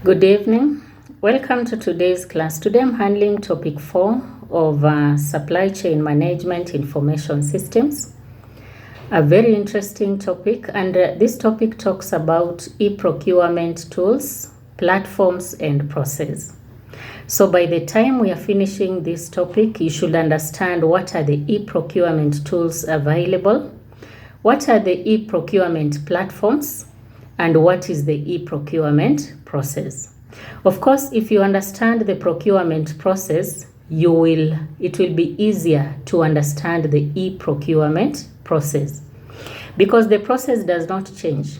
Good evening. Welcome to today's class. Today I'm handling topic 4 of supply chain management information systems. A very interesting topic, and this topic talks about e-procurement tools, platforms, and process. So by the time we are finishing this topic, you should understand what are the e-procurement tools available, what are the e-procurement platforms, and what is the e-procurement process. Of course, if you understand the procurement process, it will be easier to understand the e-procurement process, because the process does not change.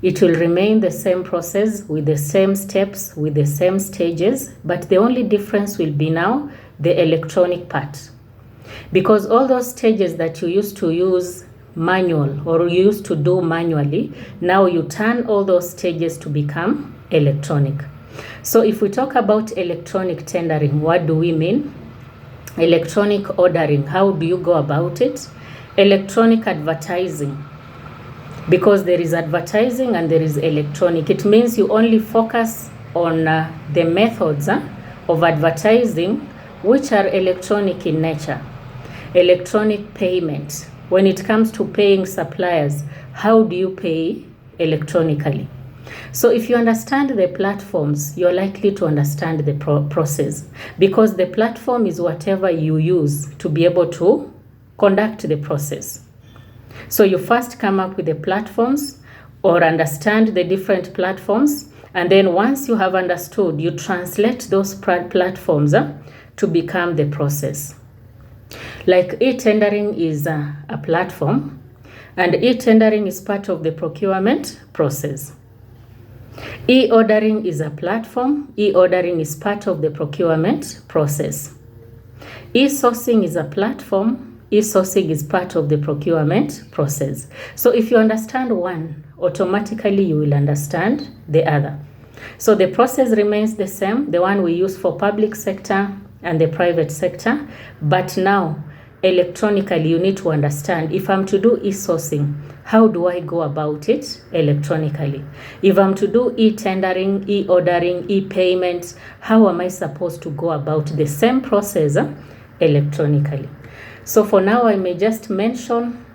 It will remain the same process with the same steps, with the same stages, but the only difference will be now the electronic part. Because all those stages that you used to use manual or you used to do manually, now you turn all those stages to become electronic. So if we talk about electronic tendering, what do we mean? Electronic ordering, how do you go about it? Electronic advertising, because there is advertising and there is electronic. It means you only focus on the methods of advertising which are electronic in nature. Electronic payment. When it comes to paying suppliers, how do you pay electronically? So if you understand the platforms, you're likely to understand the process, because the platform is whatever you use to be able to conduct the process. So you first come up with the platforms or understand the different platforms, and then once you have understood, you translate those platforms to become the process. Like e-tendering is a platform, and e-tendering is part of the procurement process. E-ordering is a platform. E-ordering is part of the procurement process. E-sourcing is a platform. E-sourcing is part of the procurement process. So if you understand one, automatically you will understand the other. So the process remains the same, the one we use for public sector and the private sector, but now electronically you need to understand, if I'm to do e-sourcing, how do I go about it electronically? If I'm to do e-tendering, e-ordering, e-payment, how am I supposed to go about the same process electronically? So for now, I may just mention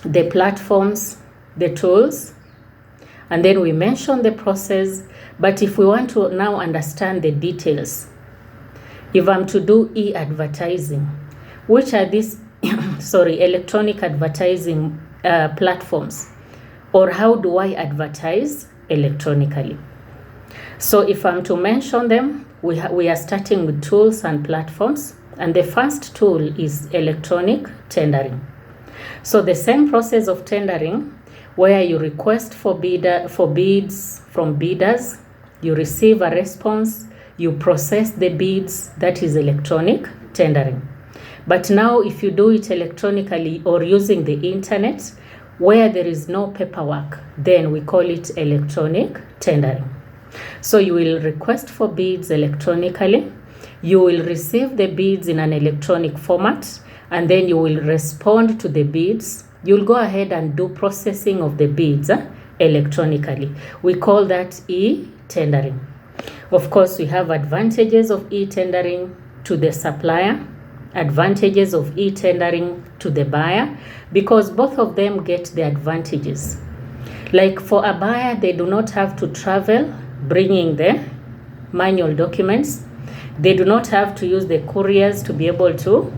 the platforms, the tools, and then we mention the process. But if we want to now understand the details, if I'm to do e-advertising, which are these electronic advertising platforms, or how do I advertise electronically? So if I'm to mention them, we are starting with tools and platforms, and the first tool is electronic tendering. So the same process of tendering, where you request for bids from bidders, you receive a response, you process the bids, that is electronic tendering. But now if you do it electronically or using the internet, where there is no paperwork, then we call it electronic tendering. So you will request for bids electronically, you will receive the bids in an electronic format, and then you will respond to the bids. You'll go ahead and do processing of the bids electronically. We call that e-tendering. Of course, we have advantages of e-tendering to the supplier, advantages of e-tendering to the buyer, because both of them get the advantages. Like for a buyer, they do not have to travel bringing the manual documents. They do not have to use the couriers to be able to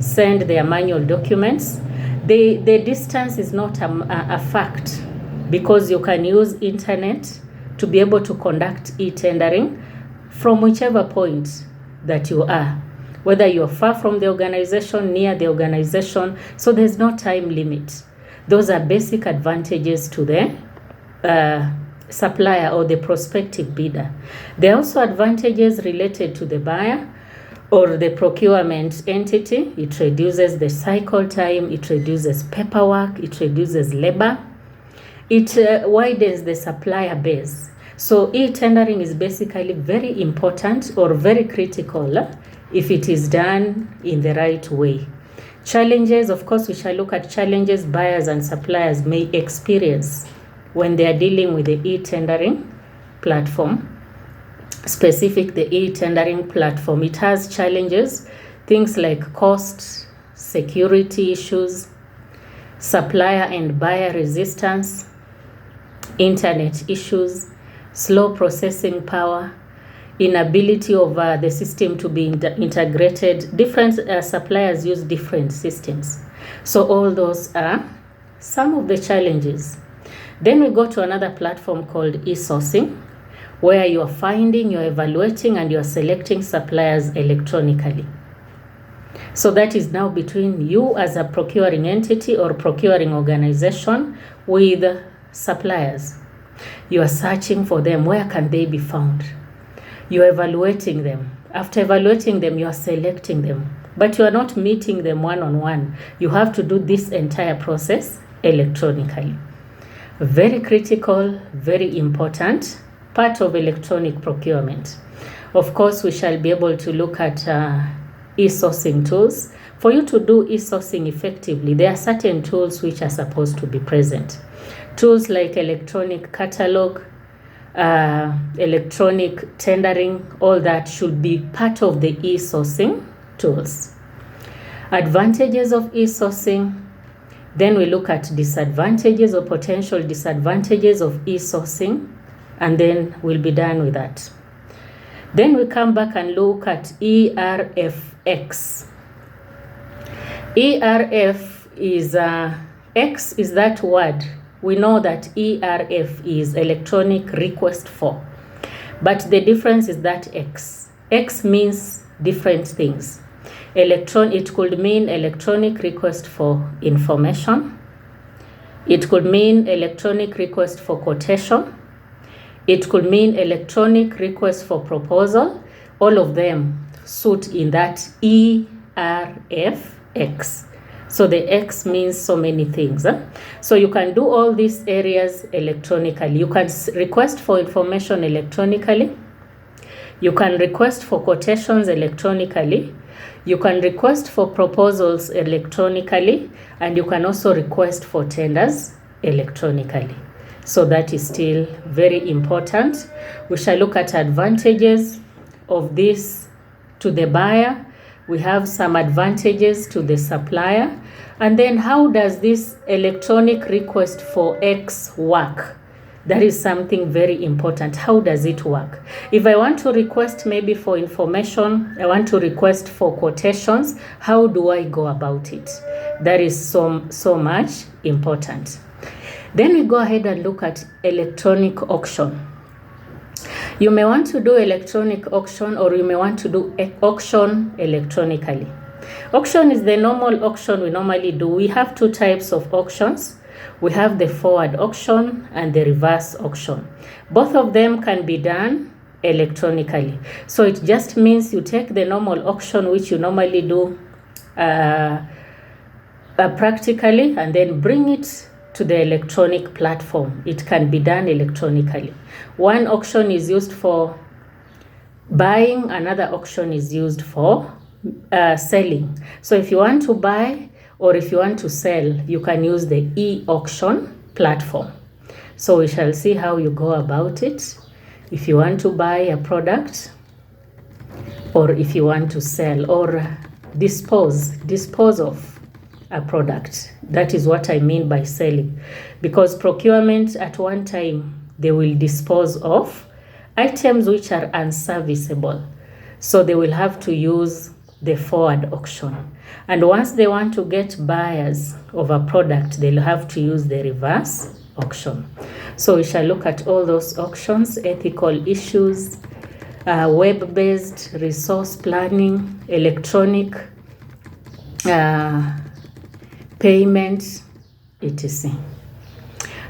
send their manual documents. The distance is not a fact, because you can use internet to be able to conduct e-tendering from whichever point that you are, whether you're far from the organization, near the organization. So there's no time limit. Those are basic advantages to the supplier or the prospective bidder. There are also advantages related to the buyer or the procurement entity. It reduces the cycle time, it reduces paperwork, it reduces labor, it widens the supplier base. So e-tendering is basically very important or very critical if it is done in the right way. Challenges, of course, we shall look at challenges buyers and suppliers may experience when they are dealing with the e-tendering platform. specific the e-tendering platform. It has challenges, things like cost, security issues, supplier and buyer resistance, internet issues, slow processing power, inability of the system to be integrated. Different suppliers use different systems. So all those are some of the challenges. Then we go to another platform called e-sourcing, where you are finding, you're evaluating, and you're selecting suppliers electronically. So that is now between you as a procuring entity or procuring organization with suppliers. You are searching for them. Where can they be found? You are evaluating them. After evaluating them, you are selecting them. But you are not meeting them one-on-one. You have to do this entire process electronically. Very critical, very important part of electronic procurement. Of course, we shall be able to look at e-sourcing tools. For you to do e-sourcing effectively, there are certain tools which are supposed to be present. Tools like electronic catalog, electronic tendering, all that should be part of the e-sourcing tools. Advantages of e-sourcing. Then we look at disadvantages or potential disadvantages of e-sourcing, and then we'll be done with that. Then we come back and look at ERFX. ERF is X is that word. We know that ERF is electronic request for, but the difference is that X. X means different things. It could mean electronic request for information. It could mean electronic request for quotation. It could mean electronic request for proposal. All of them suit in that ERFX. So the X means so many things. So you can do all these areas electronically. You can request for information electronically. You can request for quotations electronically. You can request for proposals electronically. And you can also request for tenders electronically. So that is still very important. We shall look at advantages of this to the buyer. We have some advantages to the supplier. And then how does this electronic request for X work? That is something very important. How does it work? If I want to request maybe for information, I want to request for quotations, how do I go about it? That is so much important. Then we go ahead and look at electronic auction. You may want to do electronic auction, or you may want to do auction electronically. Auction is the normal auction we normally do. We have two types of auctions. We have the forward auction and the reverse auction. Both of them can be done electronically. So it just means you take the normal auction which you normally do practically, and then bring it to the electronic platform. It can be done electronically. One auction is used for buying, another auction is used for selling. So if you want to buy or if you want to sell, you can use the e-auction platform. So we shall see how you go about it. If you want to buy a product, or if you want to sell or dispose of a product. That is what I mean by selling. Because procurement at one time, they will dispose of items which are unserviceable. So they will have to use the forward auction. And once they want to get buyers of a product, they'll have to use the reverse auction. So we shall look at all those auctions, ethical issues, web-based, resource planning, electronic, payment, etc.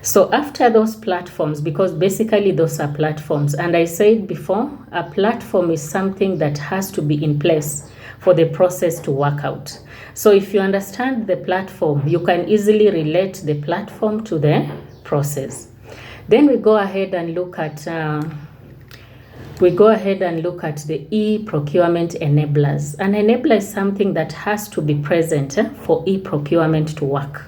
So after those platforms, because basically those are platforms, and I said before, a platform is something that has to be in place for the process to work out. So if you understand the platform, you can easily relate the platform to the process. Then we go ahead and look at the e-procurement enablers. An enabler is something that has to be present for e-procurement to work.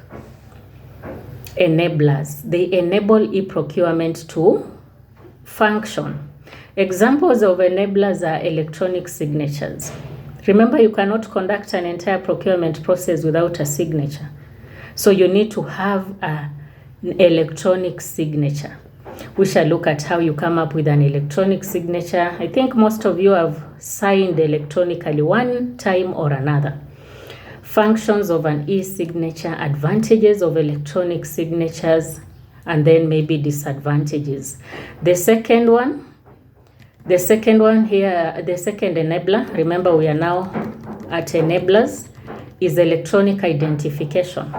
Enablers, they enable e-procurement to function. Examples of enablers are electronic signatures. Remember, you cannot conduct an entire procurement process without a signature. So you need to have an electronic signature. We shall look at how you come up with an electronic signature. I think most of you have signed electronically one time or another. Functions of an e-signature, advantages of electronic signatures, and then maybe disadvantages. The second one here, the second enabler, remember we are now at enablers, is electronic identification.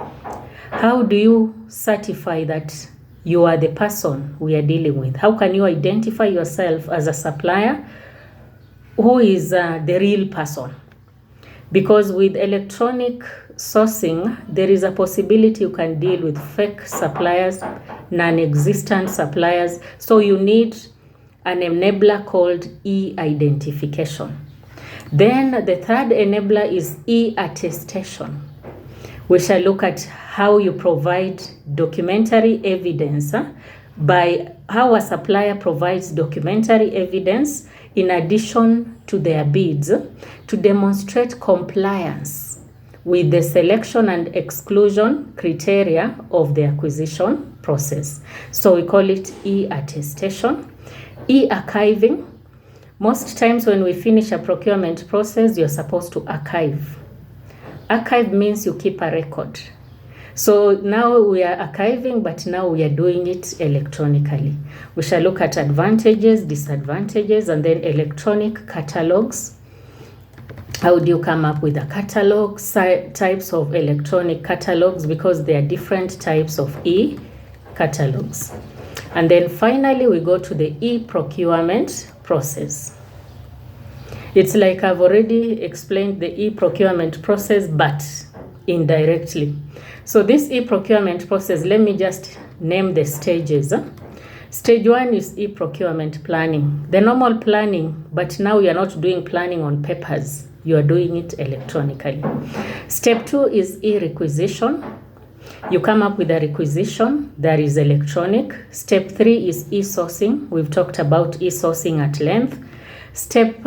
How do you certify that you are the person we are dealing with? How can you identify yourself as a supplier who is the real person? Because with electronic sourcing, there is a possibility you can deal with fake suppliers, non-existent suppliers. So you need an enabler called e-identification. Then the third enabler is e-attestation. We shall look at how you provide documentary evidence by how a supplier provides documentary evidence in addition to their bids to demonstrate compliance with the selection and exclusion criteria of the acquisition process. So we call it e-attestation. E-archiving. Most times when we finish a procurement process, you're supposed to archive. Archive means you keep a record. So now we are archiving, but now we are doing it electronically. We shall look at advantages, disadvantages, and then electronic catalogs. How do you come up with a catalog? Types of electronic catalogs, because there are different types of e-catalogs. And then finally, we go to the e-procurement process. It's like I've already explained the e-procurement process, but indirectly. So this e-procurement process, let me just name the stages. Stage 1 is e-procurement planning. The normal planning, but now you are not doing planning on papers. You are doing it electronically. Step 2 is e-requisition. You come up with a requisition that is electronic. Step 3 is e-sourcing. We've talked about e-sourcing at length. Step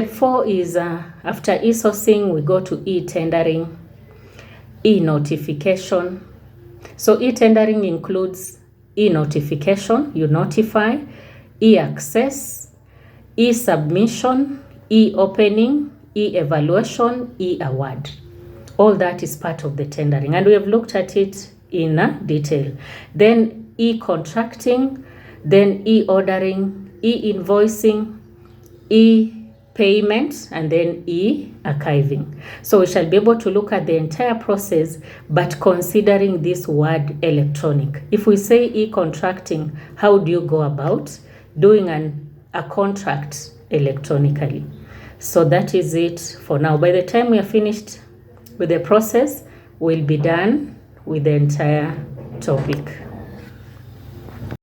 4 is after e-sourcing, we go to e-tendering, e-notification. So e-tendering includes e-notification, you notify, e-access, e-submission, e-opening, e-evaluation, e-award. All that is part of the tendering, and we have looked at it in detail. Then e-contracting, then e-ordering, e-invoicing, e-payment, and then e-archiving. So we shall be able to look at the entire process, but considering this word electronic. If we say e-contracting, how do you go about doing a contract electronically? So that is it for now. By the time we are finished with the process, we'll be done with the entire topic.